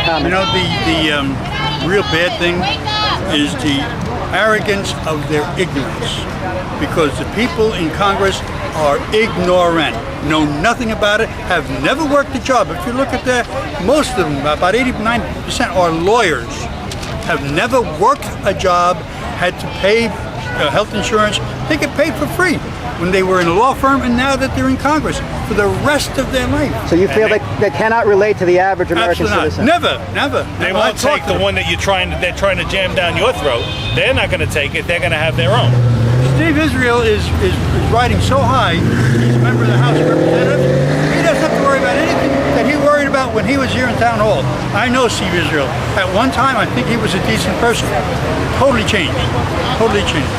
comment. You know, the real bad thing is the arrogance of their ignorance, because the people in Congress are ignorant, know nothing about it, have never worked a job. If you look at most of them, about 80-90% are lawyers, have never worked a job, had to pay health insurance. They get paid for free when they were in a law firm, and now that they're in Congress for the rest of their life. So you feel they cannot relate to the average American citizen? Never. They won't take the one that they're trying to jam down your throat. They're not going to take it. They're going to have their own. Steve Israel is riding so high. He's a member of the House of Representatives. He doesn't have to worry about anything that he worried about when he was here in town hall. I know Steve Israel. At one time, I think he was a decent person. Totally changed. Totally changed.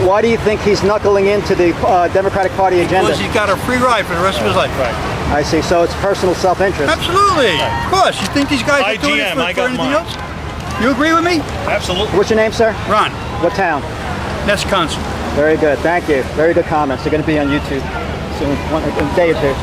Why do you think he's knuckling into the Democratic Party agenda? Because he's got a free ride for the rest of his life. Right. I see. So it's personal self-interest. Absolutely. Of course. You think these guys are doing it for anything else? You agree with me? Absolutely. What's your name, sir? Ron. What town? Wisconsin. Very good. Thank you. Very good comments. They're going to be on YouTube soon, in a day or two.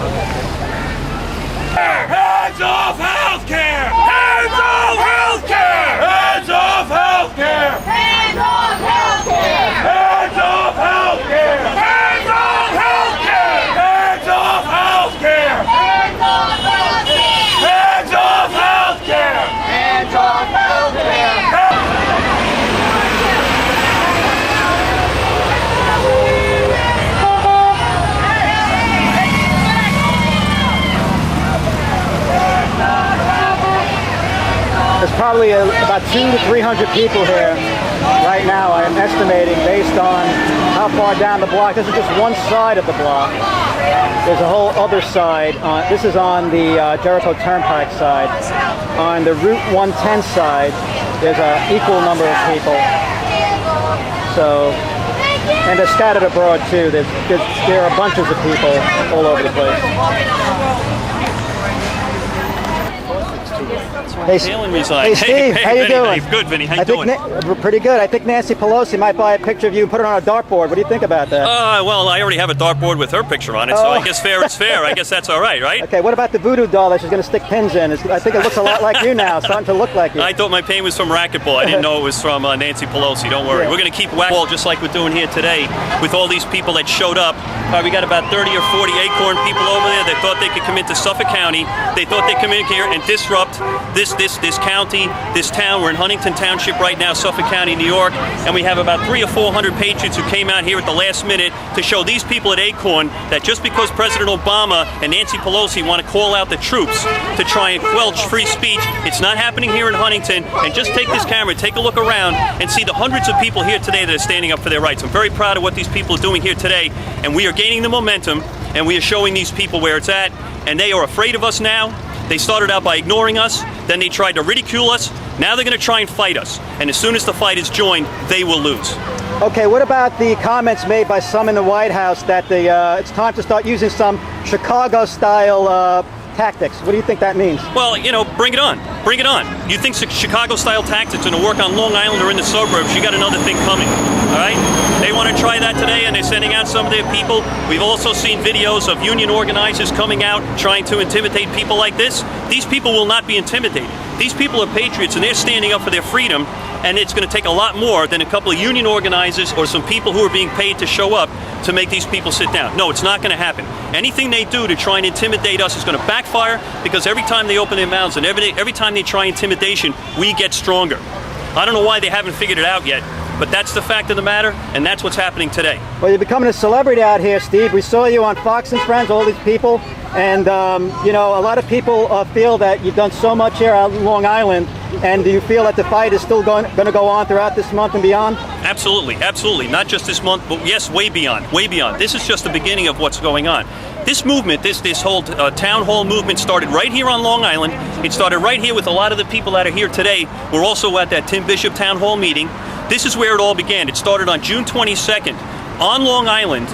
Hands off healthcare! Hands off healthcare! Hands off healthcare! Hands off healthcare! Hands off healthcare! Hands off healthcare! Hands off healthcare! Hands off healthcare! Hands off healthcare! Hands off healthcare! There's probably about 200 to 300 people here right now, I am estimating, based on how far down the block. This is just one side of the block. There's a whole other side. This is on the Jericho Turnpike side. On the Route 110 side, there's an equal number of people. So, and they're scattered abroad too. There are bunches of people all over the place. Hey, Steve, how you doing? Good, Vinny. How you doing? Pretty good. I think Nancy Pelosi might buy a picture of you and put it on a dartboard. What do you think about that? Well, I already have a dartboard with her picture on it, so I guess fair is fair. I guess that's all right, right? Okay, what about the voodoo doll that she's going to stick pins in? I think it looks a lot like you now, starting to look like you. I thought my pain was from racquetball. I didn't know it was from Nancy Pelosi. Don't worry. Yeah. We're going to keep whack-ball just like we're doing here today with all these people that showed up. We got about 30 or 40 Acorn people over there that thought they could come into Suffolk County. They thought they'd come in here and disrupt this county, this town. We're in Huntington Township right now, Suffolk County, New York, and we have about 300 or 400 patriots who came out here at the last minute to show these people at Acorn that just because President Obama and Nancy Pelosi want to call out the troops to try and quelch free speech, it's not happening here in Huntington. And just take this camera, take a look around, and see the hundreds of people here today that are standing up for their rights. I'm very proud of what these people are doing here today, and we are gaining the momentum, and we are showing these people where it's at, and they are afraid of us now. They started out by ignoring us, then they tried to ridicule us. Now they're going to try and fight us. And as soon as the fight is joined, they will lose. Okay, what about the comments made by some in the White House that it's time to start using some Chicago-style tactics? What do you think that means? Well, you know, bring it on. Bring it on. You think Chicago-style tactics are going to work on Long Island or in the suburbs, you got another thing coming, all right? They want to try that today, and they're sending out some of their people. We've also seen videos of union organizers coming out trying to intimidate people like this. These people will not be intimidated. These people are patriots, and they're standing up for their freedom, and it's going to take a lot more than a couple of union organizers or some people who are being paid to show up to make these people sit down. No, it's not going to happen. Anything they do to try and intimidate us is going to backfire, because every time they open their mouths and every time they try intimidation, we get stronger. I don't know why they haven't figured it out yet, but that's the fact of the matter, and that's what's happening today. Well, you're becoming a celebrity out here, Steve. We saw you on Fox and Friends, all these people, and you know, a lot of people feel that you've done so much here out in Long Island. And do you feel that the fight is still going to go on throughout this month and beyond? Absolutely, absolutely. Not just this month, but yes, way beyond, way beyond. This is just the beginning of what's going on. This movement, this whole town hall movement started right here on Long Island. It started right here with a lot of the people that are here today. We're also at that Tim Bishop town hall meeting. This is where it all began. It started on June 22nd on Long Island,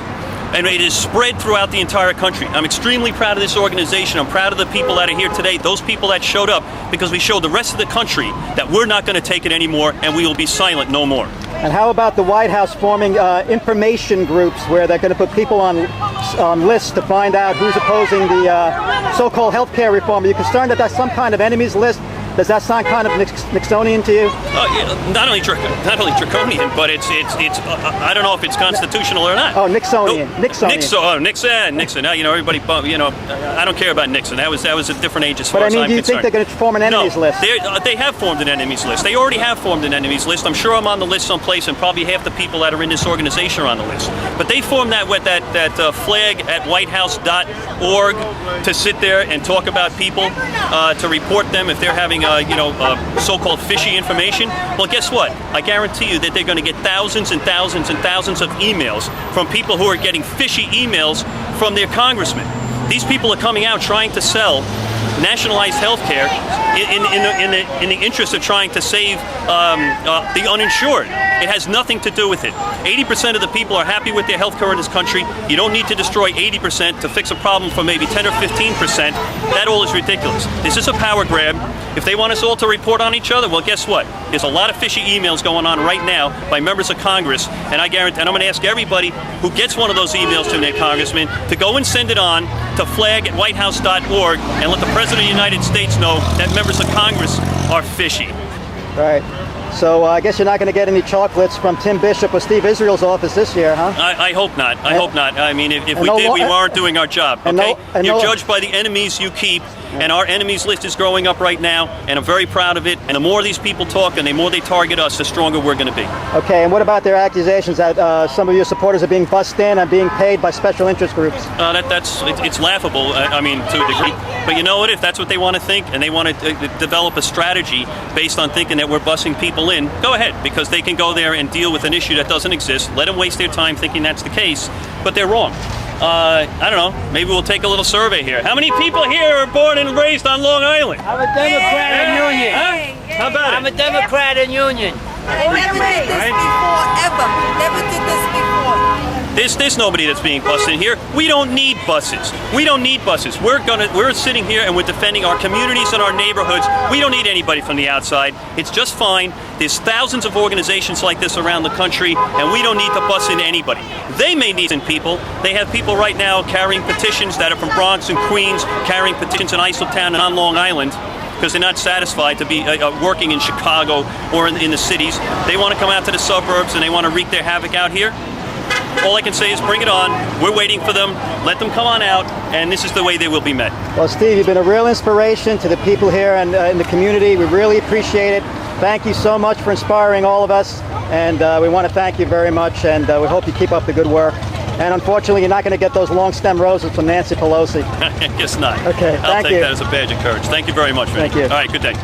and it is spread throughout the entire country. I'm extremely proud of this organization. I'm proud of the people that are here today, those people that showed up, because we showed the rest of the country that we're not going to take it anymore, and we will be silent no more. And how about the White House forming information groups where they're going to put people on lists to find out who's opposing the so-called health care reform? Are you concerned that that's some kind of enemies list Does that sound kind of Nixonian to you? Yeah, not only draconian, but it's I don't know if it's constitutional or not. Oh, Nixonian. Nixon. Now, everybody, I don't care about Nixon. That was a different age as far as I'm concerned. But I mean, do you think they're going to form an enemies list? They have formed an enemies list. They already have formed an enemies list. I'm sure I'm on the list someplace, and probably half the people that are in this organization are on the list. But they formed that flag at whitehouse.org to sit there and talk about people, to report them if they're having so-called fishy information. Well, guess what? I guarantee you that they're going to get thousands and thousands and thousands of emails from people who are getting fishy emails from their congressmen. These people are coming out trying to sell nationalized health care in the interest of trying to save the uninsured. It has nothing to do with it. 80% of the people are happy with their health care in this country. You don't need to destroy 80% to fix a problem for maybe 10 or 15%. That all is ridiculous. This is a power grab. If they want us all to report on each other, well, guess what? There's a lot of fishy emails going on right now by members of Congress, and I guarantee, and I'm going to ask everybody who gets one of those emails to their congressman to go and send it on to flag at whitehouse.org and let the President of the United States know that members of Congress are fishy. Right. So I guess you're not going to get any chocolates from Tim Bishop or Steve Israel's office this year, huh? I hope not. I hope not. I mean, if we did, we weren't doing our job. Okay? You're judged by the enemies you keep, and our enemies list is growing up right now, and I'm very proud of it. And the more these people talk and the more they target us, the stronger we're going to be. Okay, and what about their accusations that some of your supporters are being bussed in and being paid by special interest groups? It's laughable, I mean, to a degree. But you know what? If that's what they want to think, and they want to develop a strategy based on thinking that we're bussing people in, go ahead, because they can go there and deal with an issue that doesn't exist. Let them waste their time thinking that's the case, but they're wrong. I don't know, maybe we'll take a little survey here. How many people here are born and raised on Long Island? I'm a Democrat in Union. Huh? How about I'm it? a Democrat in Union. They never did this before, ever. Never did this before. There's nobody that's being bussed in here. We don't need buses. We don't need buses. We're sitting here and we're defending our communities and our neighborhoods. We don't need anybody from the outside. It's just fine. There's thousands of organizations like this around the country, and we don't need to bus in anybody. They may need in people. They have people right now carrying petitions that are from Bronx and Queens, carrying petitions in Isletown and on Long Island, because they're not satisfied to be working in Chicago or in the cities. They want to come out to the suburbs and they want to wreak their havoc out here. All I can say is bring it on. We're waiting for them. Let them come on out, and this is the way they will be met. Well, Steve, you've been a real inspiration to the people here and in the community. We really appreciate it. Thank you so much for inspiring all of us, and we want to thank you very much, and we hope you keep up the good work. And unfortunately, you're not going to get those long stem roses from Nancy Pelosi. I guess not. Okay, I'll thank take you. that as a badge of courage. Thank you very much, man. Thank you. All right, good day.